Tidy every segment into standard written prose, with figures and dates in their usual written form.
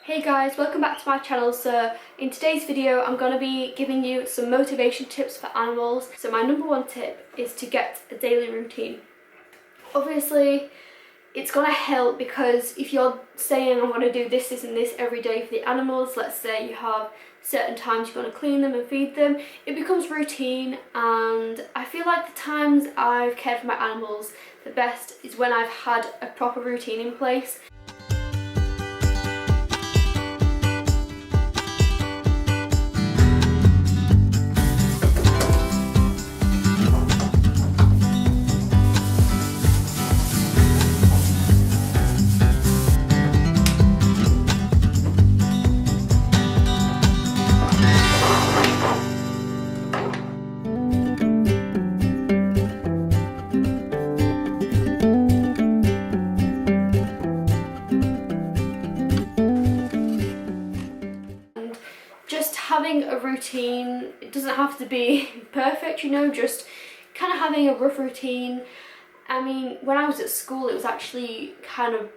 Hey guys, welcome back to my channel. So in today's video I'm going to be giving you some motivation tips for animals. So my number one tip is to get a daily routine. Obviously it's going to help because if you're saying I'm going to do this, this and this every day for the animals, let's say you have certain times you're going to clean them and feed them, it becomes routine. And I feel like the times I've cared for my animals the best is when I've had a proper routine in place. Having a routine, it doesn't have to be perfect, you know, just kind of having a rough routine. I mean, when I was at school it was actually kind of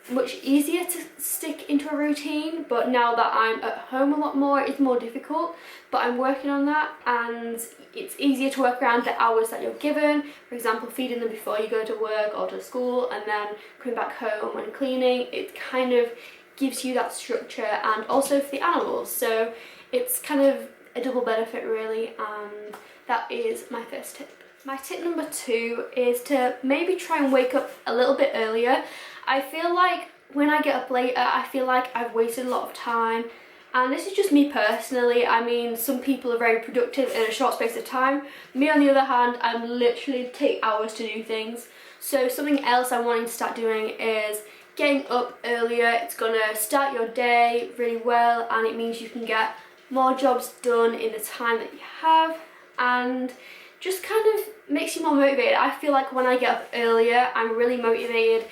much easier to stick into a routine, but now that I'm at home a lot more it's more difficult, but I'm working on that, and it's easier to work around the hours that you're given. For example, feeding them before you go to work or to school, and then coming back home and cleaning. It kind of gives you that structure, and also for the animals, so it's kind of a double benefit really, and that is my first tip. My tip number two is to maybe try and wake up a little bit earlier. I feel like when I get up later, I feel like I've wasted a lot of time, and this is just me personally. I mean, some people are very productive in a short space of time. Me on the other hand, I'm literally take hours to do things. So something else I'm wanting to start doing is getting up earlier. It's gonna start your day really well, and it means you can get more jobs done in the time that you have, and just kind of makes you more motivated. I feel like when I get up earlier I'm really motivated.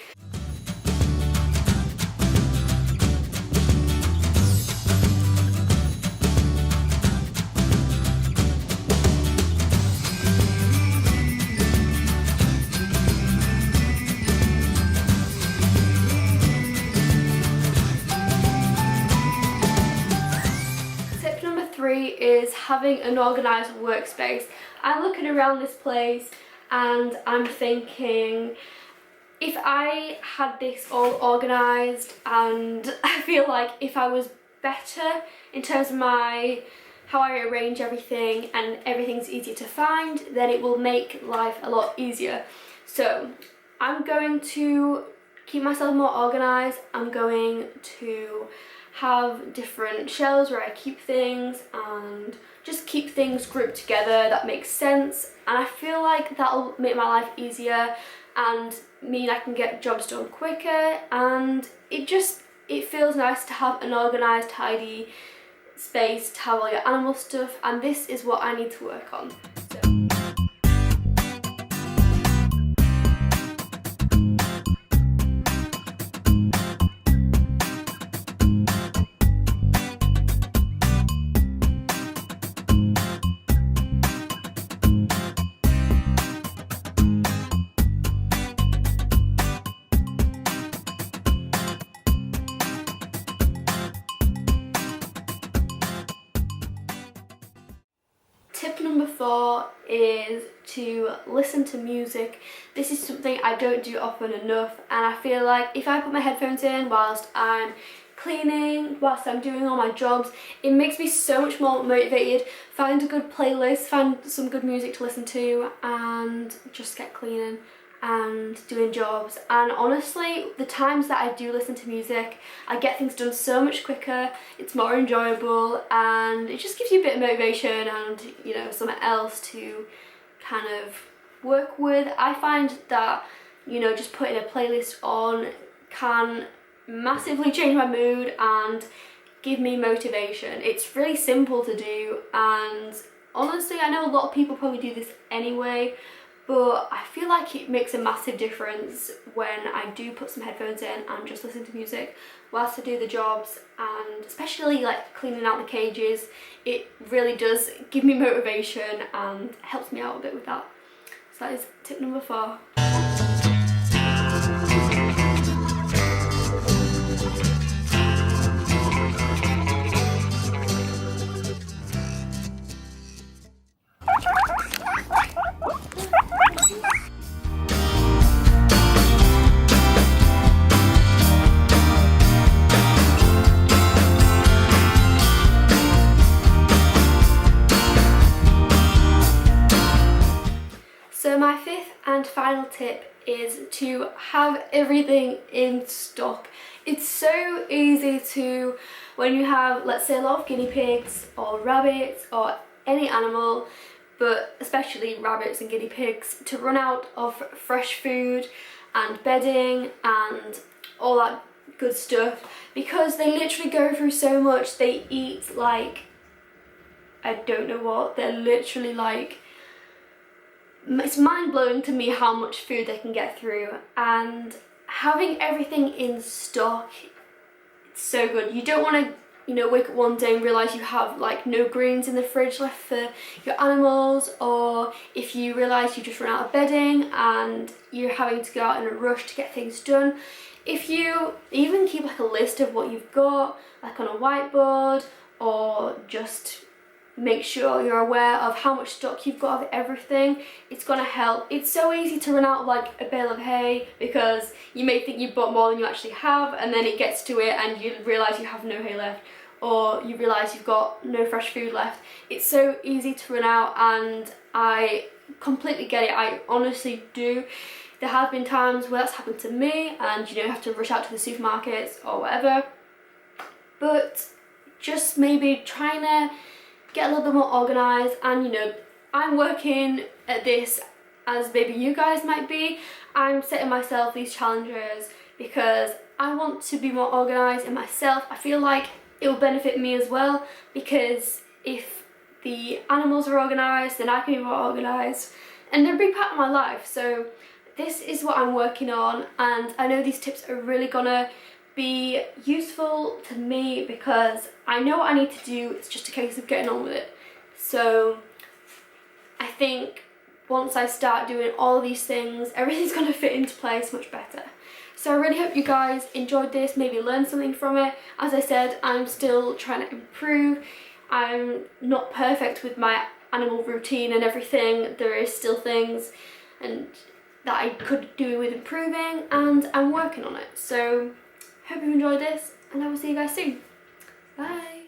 Is having an organised workspace. I'm looking around this place and I'm thinking, if I had this all organised, and I feel like if I was better in terms of how I arrange everything and everything's easier to find, then it will make life a lot easier. So I'm going to keep myself more organised. I'm going to have different shelves where I keep things and just keep things grouped together that makes sense, and I feel like that'll make my life easier and mean I can get jobs done quicker, and it feels nice to have an organised, tidy space to have all your animal stuff, and this is what I need to work on. Tip number 4 is to listen to music. This is something I don't do often enough, and I feel like if I put my headphones in whilst I'm cleaning, whilst I'm doing all my jobs, it makes me so much more motivated. Find a good playlist, find some good music to listen to, and just get cleaning and doing jobs. And honestly, the times that I do listen to music, I get things done so much quicker, it's more enjoyable, and it just gives you a bit of motivation and, you know, something else to kind of work with. I find that, you know, just putting a playlist on can massively change my mood and give me motivation. It's really simple to do, and honestly I know a lot of people probably do this anyway, but I feel like it makes a massive difference when I do put some headphones in and just listen to music whilst I do the jobs, and especially like cleaning out the cages. It really does give me motivation and helps me out a bit with that. So that is tip number 4. and final tip is to have everything in stock. It's so easy to, when you have, let's say, a lot of guinea pigs or rabbits or any animal, but especially rabbits and guinea pigs, to run out of fresh food and bedding and all that good stuff, because they literally go through so much. They eat like, I don't know what, they're literally like, it's mind-blowing to me how much food they can get through, and having everything in stock, it's so good. You don't want to, you know, wake up one day and realise you have like no greens in the fridge left for your animals, or if you realise you just run out of bedding and you're having to go out in a rush to get things done. If you even keep like a list of what you've got, like on a whiteboard, or just make sure you're aware of how much stock you've got of everything, it's gonna help. It's so easy to run out of like a bale of hay, because you may think you bought more than you actually have, and then it gets to it and you realise you have no hay left, or you realise you've got no fresh food left. It's so easy to run out, and I completely get it. I honestly do. There have been times where that's happened to me, and you know, you have to rush out to the supermarkets or whatever, but just maybe trying to get a little bit more organised. And you know, I'm working at this as maybe you guys might be. I'm setting myself these challenges because I want to be more organised in myself. I feel like it will benefit me as well, because if the animals are organised, then I can be more organised, and they're a big part of my life. So this is what I'm working on, and I know these tips are really gonna be useful to me because I know what I need to do. It's just a case of getting on with it. So I think once I start doing all these things, everything's gonna fit into place much better. So I really hope you guys enjoyed this, maybe learned something from it. As I said, I'm still trying to improve. I'm not perfect with my animal routine and everything. There is still things and that I could do with improving, and I'm working on it. So hope you enjoyed this, and I will see you guys soon. Bye.